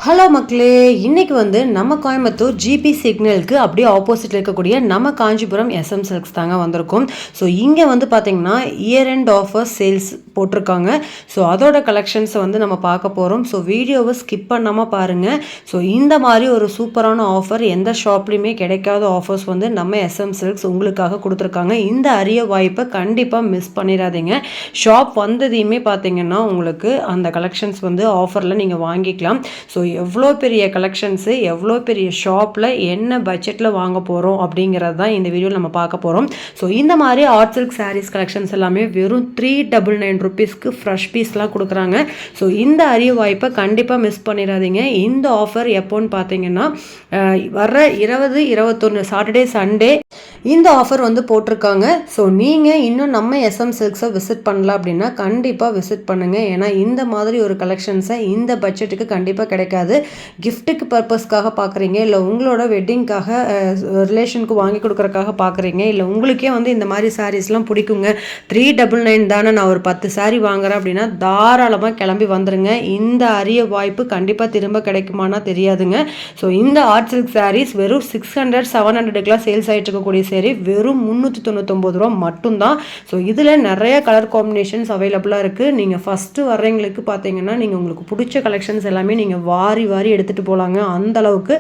Hello மக்களே, இன்னைக்கு நம்ம கோயம்புத்தூர் ஜிபி சிக்னலுக்கு அப்படியே ஆப்போசிட்டில் இருக்கக்கூடிய நம்ம காஞ்சிபுரம் எஸ்எம் சில்க்ஸ் தாங்க வந்திருக்கும். ஸோ இங்கே பார்த்தீங்கன்னா இயர் எண்ட் ஆஃபர் சேல்ஸ் போட்டிருக்காங்க. ஸோ அதோட கலெக்ஷன்ஸை நம்ம பார்க்க போகிறோம். ஸோ வீடியோவை ஸ்கிப் பண்ணாமல் பாருங்கள். ஸோ இந்த மாதிரி ஒரு சூப்பரான ஆஃபர் எந்த ஷாப்லேயுமே கிடைக்காத ஆஃபர்ஸ் நம்ம எஸ்எம் சில்க்ஸ் உங்களுக்காக கொடுத்துருக்காங்க. இந்த அரிய வாய்ப்பை கண்டிப்பாக மிஸ் பண்ணிடாதீங்க. ஷாப் வந்ததையுமே பார்த்தீங்கன்னா உங்களுக்கு அந்த கலெக்ஷன்ஸ் ஆஃபரில் நீங்கள் வாங்கிக்கலாம். ஸோ எவ்வளோ பெரிய கலெக்ஷன்ஸு, எவ்வளோ பெரிய ஷாப்பில் என்ன பட்ஜெட்டில் வாங்க போகிறோம் அப்படிங்கிறது தான் இந்த வீடியோவில் நம்ம பார்க்க போகிறோம். ஸோ இந்த மாதிரி ஆர்ட் சில்க் சாரீஸ் கலெக்ஷன்ஸ் எல்லாமே வெறும் 399 ருபீஸ்க்கு ஃப்ரெஷ் பீஸ்லாம் கொடுக்குறாங்க. ஸோ இந்த அரிய வாய்ப்பை கண்டிப்பாக மிஸ் பண்ணிடாதீங்க. இந்த ஆஃபர் எப்போன்னு பார்த்தீங்கன்னா வர்ற 20, 21 சாட்டர்டே சண்டே இந்த ஆஃபர் போட்டிருக்காங்க. ஸோ நீங்கள் இன்னும் நம்ம எஸ்எம் சில்க்ஸை விசிட் பண்ணல அப்படின்னா கண்டிப்பாக விசிட் பண்ணுங்கள். ஏன்னா இந்த மாதிரி ஒரு கலெக்ஷன்ஸை இந்த பட்ஜெட்டுக்கு கண்டிப்பாக கிடைக்காது. கிஃப்ட்டுக்கு பர்பஸ்க்காக பார்க்குறீங்க, இல்லை உங்களோட வெட்டிங்காக ரிலேஷனுக்கு வாங்கி கொடுக்குறக்காக பார்க்குறீங்க, இல்லை உங்களுக்கே இந்த மாதிரி சாரீஸ்லாம் பிடிக்குங்க, 399 தானே, நான் ஒரு 10 சாரீ வாங்குறேன் அப்படின்னா தாராளமாக கிளம்பி வந்துடுங்க. இந்த அரிய வாய்ப்பு கண்டிப்பாக திரும்ப கிடைக்குமானா தெரியாதுங்க. ஸோ இந்த ஆர்ட் சில்க் சாரீஸ் வெறும் 600, 700க்குலாம் சேல்ஸ் ஆகிட்டு இருக்கக்கூடிய சரி வெறும் 399 ரூபா மட்டும்தான். ஸோ இதில் நிறைய கலர் காம்பினேஷன்ஸ் அவைலபிளாக இருக்குது. நீங்கள் ஃபஸ்ட்டு வர்றவங்களுக்கு பார்த்தீங்கன்னா நீங்கள் உங்களுக்கு பிடிச்ச கலெக்ஷன்ஸ் எல்லாமே நீங்கள் வாரி எடுத்துகிட்டு போகலாங்க. அந்தளவுக்கு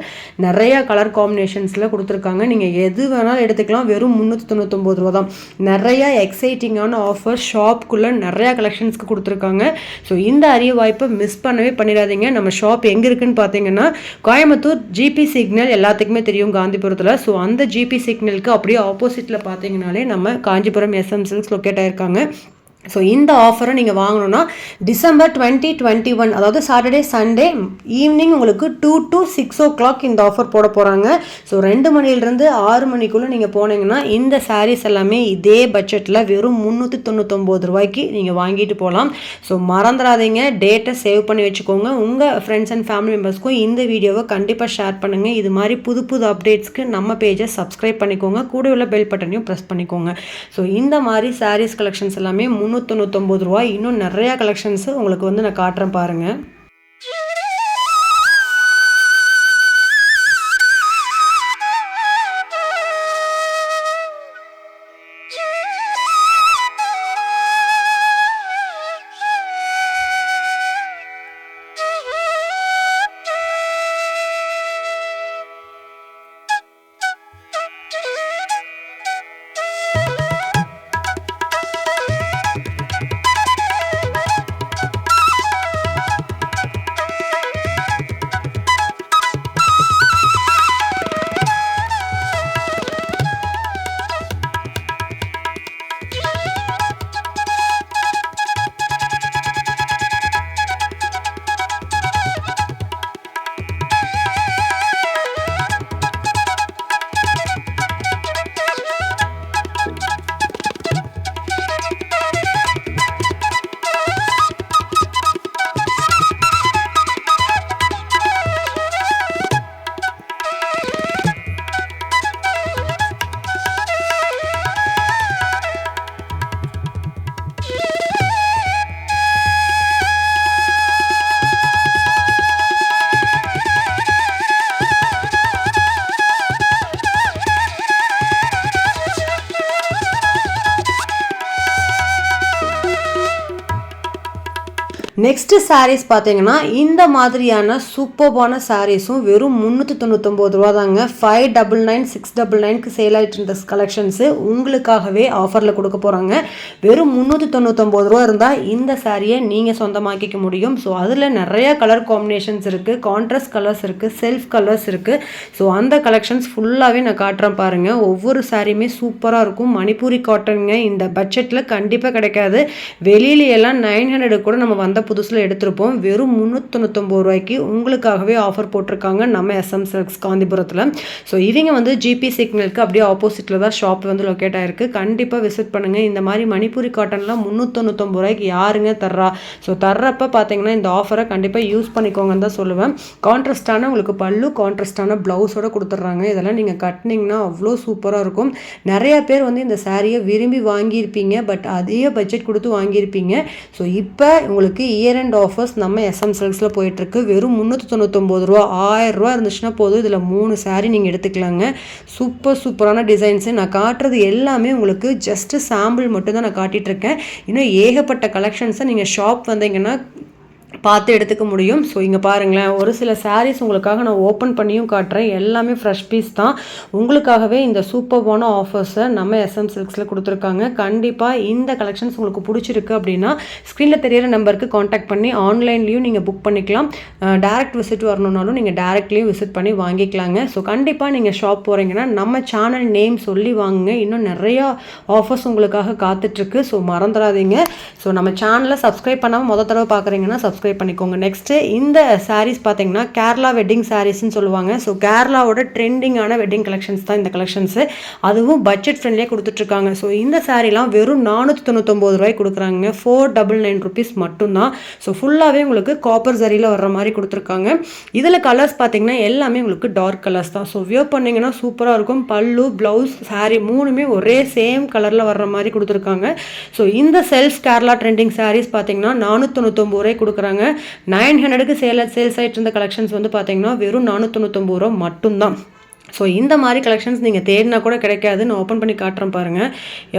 நிறைய கலர் காம்பினேஷன்ஸில் கொடுத்துருக்காங்க. நீங்கள் எது வேணாலும் எடுத்துக்கலாம். வெறும் 399 ரூபா தான். நிறைய எக்ஸைட்டிங்கான ஆஃபர் ஷாப்புக்குள்ளே நிறையா கலெக்ஷன்ஸ்க்கு கொடுத்துருக்காங்க. ஸோ இந்த அரிய வாய்ப்பை மிஸ் பண்ணவே பண்ணிடாதீங்க. நம்ம ஷாப் எங்கே இருக்குன்னு பார்த்தீங்கன்னா கோயம்புத்தூர் ஜிபி சிக்னல் எல்லாத்துக்குமே தெரியும், காந்திபுரத்தில். ஸோ அந்த ஜிபி சிக்னலுக்கு அப்படியே ஆப்போசிட்டில் பார்த்தீங்கன்னாலே நம்ம காஞ்சிபுரம் எஸ்எம் சில்க்ஸ் லொக்கேட் ஆகிருக்காங்க. ஸோ இந்த ஆஃபரை நீங்கள் வாங்கணுன்னா டிசம்பர் 2021, அதாவது சாட்டர்டே சண்டே ஈவினிங் உங்களுக்கு 2 to 6 o'clock இந்த ஆஃபர் போட போகிறாங்க. ஸோ 2 மணிலேருந்து 6 மணிக்குள்ளே நீங்கள் போனீங்கன்னா இந்த சாரீஸ் எல்லாமே இதே பட்ஜெட்டில் வெறும் 399 ரூபாய்க்கு நீங்கள் வாங்கிட்டு போகலாம். ஸோ மறந்துடாதீங்க, டேட்டை சேவ் பண்ணி வச்சுக்கோங்க. உங்கள் ஃப்ரெண்ட்ஸ் அண்ட் ஃபேமிலி மெம்பர்ஸ்க்கும் இந்த வீடியோவை கண்டிப்பாக ஷேர் பண்ணுங்கள். இது மாதிரி புது அப்டேட்ஸ்க்கு நம்ம பேஜை சப்ஸ்கிரைப் பண்ணிக்கோங்க. கூட உள்ள பெல் பட்டனையும் ப்ரெஸ் பண்ணிக்கோங்க. ஸோ இந்த மாதிரி சாரீஸ் கலெக்ஷன்ஸ் எல்லாமே 399 ரூபா. இன்னும் நிறையா கலெக்ஷன்ஸ் உங்களுக்கு நான் காட்டுறேன் பாருங்கள். நெக்ஸ்ட் சாரீஸ் பார்த்தீங்கன்னா இந்த மாதிரியான சூப்பர்பான சாரீஸும் வெறும் 399 ரூபா தாங்க. 599, 699க்கு சேல் ஆகிட்டு இருந்த கலெக்ஷன்ஸு உங்களுக்காகவே ஆஃபரில் கொடுக்க போகிறாங்க. வெறும் 399 ரூபா இருந்தால் இந்த சாரியை நீங்கள் சொந்தமாக்கிக்க முடியும். ஸோ அதில் நிறைய கலர் காம்பினேஷன்ஸ் இருக்குது, கான்ட்ராஸ்ட் கலர்ஸ் இருக்குது, செல்ஃப் கலர்ஸ் இருக்குது. ஸோ அந்த கலெக்ஷன்ஸ் ஃபுல்லாகவே நான் காட்டுறேன் பாருங்கள். ஒவ்வொரு சாரியுமே சூப்பராக இருக்கும். மணிப்பூரி காட்டனுங்க. இந்த பட்ஜெட்டில் கண்டிப்பாக கிடைக்காது. வெளியிலையெல்லாம் 900 கூட நம்ம வந்த புதுசில் எடுத்திருப்போம். வெறும் 399 ரூபாய்க்கு உங்களுக்காகவே ஆஃபர் போட்டிருக்காங்க நம்ம எஸ்எம் சில்க்ஸ் காந்திபுரத்தில். ஸோ இவங்க ஜிபி சிக்னலுக்கு அப்படியே ஆப்போசிட்டில் தான் ஷாப் லொக்கேட் ஆகிருக்கு. கண்டிப்பாக விசிட் பண்ணுங்கள். இந்த மாதிரி மணிப்பூரி காட்டன்லாம் 399 ரூபாய்க்கு யாருங்க தர்றா? ஸோ தர்றப்ப பார்த்தீங்கன்னா இந்த ஆஃபரை கண்டிப்பாக யூஸ் பண்ணிக்கோங்கன்னு தான் சொல்லுவேன். கான்ட்ராஸ்டான உங்களுக்கு பல்லு, கான்ட்ராஸ்டான ப்ளவுஸோடு கொடுத்துட்றாங்க. இதெல்லாம் நீங்கள் கட்டினீங்கன்னா அவ்வளோ சூப்பராக இருக்கும். நிறைய பேர் இந்த சாரியை விரும்பி வாங்கியிருப்பீங்க, பட் அதே பட்ஜெட் கொடுத்து வாங்கியிருப்பீங்க. ஸோ இப்போ உங்களுக்கு இயர் அண்ட் ஆஃபர்ஸ் நம்ம SM Silksல போயிட்டுருக்கு. வெறும் 399 ரூபா. 1000 ரூபா இருந்துச்சுன்னா போதும், இதில் 3 saree நீங்கள் எடுத்துக்கலாங்க. சூப்பரான டிசைன்ஸு. நான் காட்டுறது எல்லாமே உங்களுக்கு ஜஸ்ட்டு சாம்பிள் மட்டும் தான் நான் காட்டிகிட்ருக்கேன். இன்னும் ஏகப்பட்ட கலெக்ஷன்ஸை நீங்கள் ஷாப் வந்தீங்கன்னா பார்த்து எடுத்துக்க முடியும். ஸோ இங்கே பாருங்களேன், ஒரு சில சாரீஸ் உங்களுக்காக நான் ஓப்பன் பண்ணியும் காட்டுறேன். எல்லாமே ஃப்ரெஷ் பீஸ் தான். உங்களுக்காகவே இந்த சூப்பர்வான ஆஃபர்ஸை நம்ம SM Silksல கொடுத்துருக்காங்க. கண்டிப்பாக இந்த கலெக்ஷன்ஸ் உங்களுக்கு பிடிச்சிருக்கு அப்படின்னா ஸ்க்ரீனில் தெரியிற நம்பருக்கு காண்டாக்ட் பண்ணி ஆன்லைன்லேயும் நீங்கள் புக் பண்ணிக்கலாம். டேரக்ட் விசிட் வரணுன்னாலும் நீங்கள் டேரக்ட்லேயும் விசிட் பண்ணி வாங்கிக்கலாங்க. ஸோ கண்டிப்பாக நீங்கள் ஷாப் போகிறீங்கன்னா நம்ம சேனல் நேம் சொல்லி வாங்குங்க. இன்னும் நிறையா ஆஃபர்ஸ் உங்களுக்காக காத்துட்ருக்கு. ஸோ மறந்துடாதீங்க. ஸோ நம்ம சேனலை சப்ஸ்கிரைப் பண்ணாமல் மொதல் தடவை பார்க்குறீங்கன்னா சப்ஸ்கிரைப் பண்ணிக்கோங்க. நெக்ஸ்ட்டு இந்த சாரீஸ் பார்த்தீங்கன்னா கேரளா வெட்டிங் சாரீஸ்ன்னு சொல்லுவாங்க. ஸோ கேரளாவோட ட்ரெண்டிங்கான வெட்டிங் கலெக்ஷன்ஸ் தான் இந்த கலெக்ஷன்ஸு. அதுவும் பட்ஜெட் ஃப்ரெண்ட்லியாக கொடுத்துட்ருக்காங்க. ஸோ இந்த சாரீலாம் வெறும் 499 ரூபாய்க்கு கொடுக்குறாங்க. 499 ருபீஸ் மட்டும்தான். ஸோ ஃபுல்லாகவே உங்களுக்கு காப்பர் சரியில் வர்ற மாதிரி கொடுத்துருக்காங்க. இதில் கலர்ஸ் பார்த்தீங்கன்னா எல்லாமே உங்களுக்கு டார்க் கலர்ஸ் தான். ஸோ வியர் பண்ணிங்கன்னா சூப்பராக இருக்கும். பல்லு, ப்ளவுஸ், சாரீ மூணுமே ஒரே சேம் கலரில் வர்ற மாதிரி கொடுத்துருக்காங்க. ஸோ இந்த செல்ஃப் கேரளா ட்ரெண்டிங் சாரீஸ் பார்த்தீங்கன்னா 499 ரூபாய் கொடுக்குறாங்க. 900க்கு சேல்ஸ் ஆகிட்டு இருந்த கலெக்ஷன்ஸ் வந்து பார்த்தீங்கன்னா வெறும் 499 ரூபா மட்டும்தான். ஸோ இந்த மாதிரி கலெக்ஷன்ஸ் நீங்கள் தேடினா கூட கிடைக்காது. நான் ஓப்பன் பண்ணி காட்டுறேன் பாருங்கள்.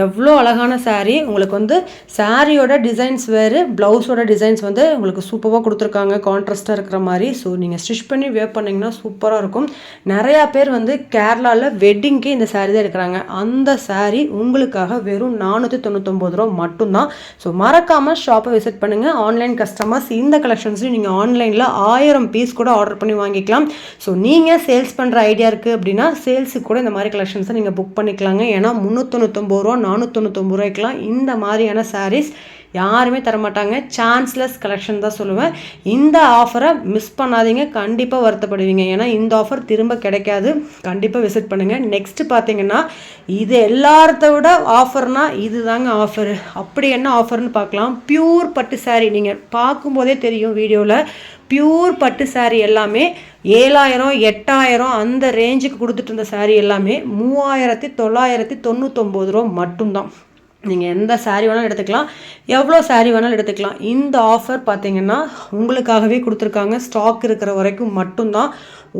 எவ்வளோ அழகான சாரீ. உங்களுக்கு வந்து சாரியோட டிசைன்ஸ் வேறு, ப்ளவுஸோட டிசைன்ஸ் வந்து உங்களுக்கு சூப்பராக கொடுத்துருக்காங்க, கான்ட்ராஸ்ட்டாக இருக்கிற மாதிரி. ஸோ நீங்கள் ஸ்டிச் பண்ணி வேர் பண்ணிங்கன்னா சூப்பராக இருக்கும். நிறையா பேர் வந்து கேரளாவில் வெட்டிங்க்கு இந்த சாரீ தான் எடுக்கிறாங்க. அந்த சாரீ உங்களுக்காக வெறும் 499 ரூபா மட்டும்தான். ஸோ மறக்காமல் ஷாப்பை விசிட் பண்ணுங்கள். ஆன்லைன் கஸ்டமர்ஸ் இந்த கலெக்ஷன்ஸையும் நீங்கள் ஆன்லைனில் 1000 பீஸ் கூட ஆர்டர் பண்ணி வாங்கிக்கலாம். ஸோ நீங்கள் சேல்ஸ் பண்ணுற ஐடியா இருக்குது அப்படின்னா சேல்ஸுக்கு கூட இந்த மாதிரி கலெக்ஷன்ஸை நீங்கள் புக் பண்ணிக்கலாங்க. ஏன்னா 399 ரூபா 499 ரூபாய்க்கெலாம் இந்த மாதிரியான சாரீஸ் யாருமே தரமாட்டாங்க. சான்ஸ்லெஸ் கலெக்ஷன் தான் சொல்லுவேன். இந்த ஆஃபரை மிஸ் பண்ணாதீங்க. கண்டிப்பாக வருத்தப்படுவீங்க. ஏன்னா இந்த ஆஃபர் திரும்ப கிடைக்காது. கண்டிப்பாக விசிட் பண்ணுங்கள். நெக்ஸ்ட்டு பார்த்தீங்கன்னா இது எல்லாத்த விட ஆஃபர்னால் இது தாங்க ஆஃபரு. அப்படி என்ன ஆஃபர்னு பார்க்கலாம். பியூர் பட்டு சாரீ நீங்கள் பார்க்கும்போதே தெரியும் வீடியோவில். பியூர் பட்டு சாரீ எல்லாமே 7000 8000 அந்த ரேஞ்சுக்கு கொடுத்துட்டு இருந்த சாரீ எல்லாமே 3999 ரூபா மட்டும்தான். நீங்கள் எந்த சாரீ வேணாலும் எடுத்துக்கலாம், எவ்வளோ சாரீ வேணாலும் எடுத்துக்கலாம். இந்த ஆஃபர் பார்த்தீங்கன்னா உங்களுக்காகவே கொடுத்துருக்காங்க. ஸ்டாக் இருக்கிற வரைக்கும் மட்டும்தான்.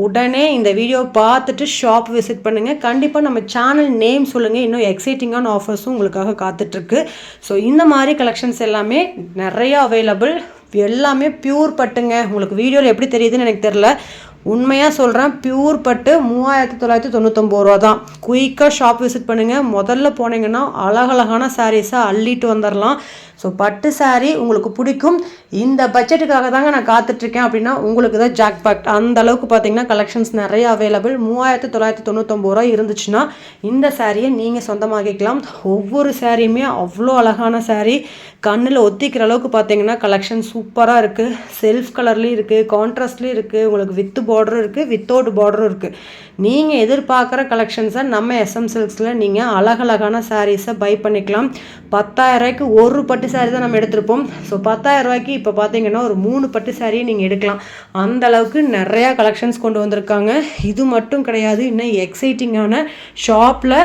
உடனே இந்த வீடியோ பார்த்துட்டு ஷாப் விசிட் பண்ணுங்கள். கண்டிப்பாக நம்ம சேனல் நேம் சொல்லுங்கள். இன்னும் எக்ஸைட்டிங்கான ஆஃபர்ஸும் உங்களுக்காக காத்துட்ருக்கு. ஸோ இந்த மாதிரி கலெக்ஷன்ஸ் எல்லாமே நிறையா அவைலபிள். எல்லாமே பியூர் பட்டுங்க. உங்களுக்கு வீடியோவில் எப்படி தெரியுதுன்னு எனக்கு தெரில. உண்மையாக சொல்கிறேன், பியூர் பட்டு 3999 ரூபா தான். குயிக்காக ஷாப் விசிட் பண்ணுங்கள். முதல்ல போனீங்கன்னா அழகழகான சாரீஸாக அள்ளிட்டு வந்துடலாம். ஸோ பட்டு சாரீ உங்களுக்கு பிடிக்கும். இந்த பட்ஜெட்டுக்காக தாங்க நான் காத்துட்ருக்கேன் அப்படின்னா உங்களுக்கு தான் ஜாக்பாட். அந்த அளவுக்கு பார்த்தீங்கன்னா கலெக்ஷன்ஸ் நிறைய அவைலபிள். 3999 ரூபா இருந்துச்சுன்னா இந்த சாரியை நீங்கள் சொந்தமாக்கிக்கலாம். ஒவ்வொரு சாரியுமே அவ்வளோ அழகான சாரீ. கண்ணில் ஒத்திக்கிற அளவுக்கு பார்த்தீங்கன்னா கலெக்ஷன் சூப்பராக இருக்குது. செல்ஃப் கலர்லேயும் இருக்குது, கான்ட்ராஸ்ட்லேயும் இருக்குது, உங்களுக்கு வித் பார்டரும் இருக்குது, வித்தவுட் பார்டரும் இருக்குது. நீங்கள் எதிர்பார்க்குற கலெக்ஷன்ஸை நம்ம SM Silksல நீங்கள் அழகழகான சாரீஸை பை பண்ணிக்கலாம். 10,000 ரூபாய்க்கு ஒரு பட்டு சாரீ தான் நம்ம எடுத்திருப்போம். ஸோ 10,000 ரூபாய்க்கு இப்போ பார்த்தீங்கன்னா ஒரு 3 பட்டு சாரியை நீங்கள் எடுக்கலாம். அந்த அளவுக்கு நிறையா கலெக்ஷன்ஸ் கொண்டு வந்திருக்காங்க. இது மட்டும் கிடையாது, இன்னும் எக்ஸைட்டிங்கான ஷாப்பில்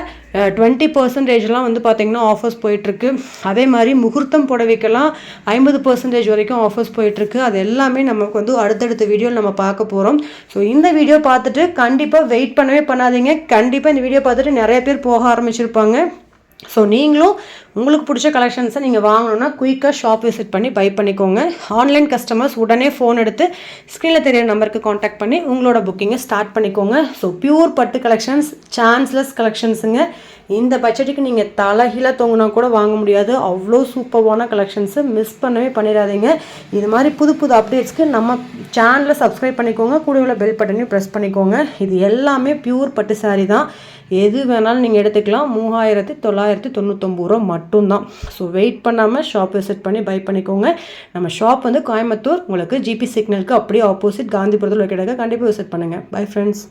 20% வந்து பார்த்திங்கன்னா ஆஃபர்ஸ் போயிட்டுருக்கு. அதே மாதிரி முகூர்த்தம் புடவைக்கெல்லாம் 50% வரைக்கும் ஆஃபர்ஸ் போயிட்டுருக்கு. அது எல்லாமே நமக்கு வந்து அடுத்தடுத்த வீடியோவில் நம்ம பார்க்க போகிறோம். ஸோ இந்த வீடியோ பார்த்துட்டு கண்டிப்பாக வெயிட் பண்ணவே பண்ணாதீங்க. கண்டிப்பாக இந்த வீடியோ பார்த்துட்டு நிறைய பேர் போக ஆரம்பிச்சிருப்பாங்க. ஸோ நீங்களும் உங்களுக்கு பிடிச்ச கலெக்ஷன்ஸை நீங்கள் வாங்கணுன்னா குயிக்காக ஷாப் விசிட் பண்ணி பை பண்ணிக்கோங்க. ஆன்லைன் கஸ்டமர்ஸ் உடனே ஃபோன் எடுத்து ஸ்க்ரீனில் தெரியிற நம்பருக்கு காண்டாக்ட் பண்ணி உங்களோட புக்கிங்கை ஸ்டார்ட் பண்ணிக்கோங்க. ஸோ பியூர் பட்டு கலெக்ஷன்ஸ், சான்ஸ்லெஸ் கலெக்ஷன்ஸுங்க. இந்த பட்ஜெட்டுக்கு நீங்கள் தலைகீழ தொங்கினா கூட வாங்க முடியாது. அவ்வளோ சூப்பர்வான கலெக்ஷன்ஸு. மிஸ் பண்ணவே பண்ணிடாதீங்க. இது மாதிரி புது புது அப்டேட்ஸ்க்கு நம்ம சேனலை சப்ஸ்கிரைப் பண்ணிக்கோங்க. கூட உள்ள பெல் பட்டனையும் ப்ரெஸ் பண்ணிக்கோங்க. இது எல்லாமே பியூர் பட்டு சாரீ தான். எது வேணாலும் நீங்கள் எடுத்துக்கலாம். 3999 ரூபா மட்டும்தான். ஸோ வெயிட் பண்ணாமல் ஷாப் விசிட் பண்ணி பை பண்ணிக்கோங்க. நம்ம ஷாப் வந்து கோயம்புத்தூர், உங்களுக்கு GP சிக்னலுக்கு அப்படியே ஆப்போசிட் காந்திபுரத்தில் கிடையாது. கண்டிப்பாக விசிட் பண்ணுங்கள். Bye friends.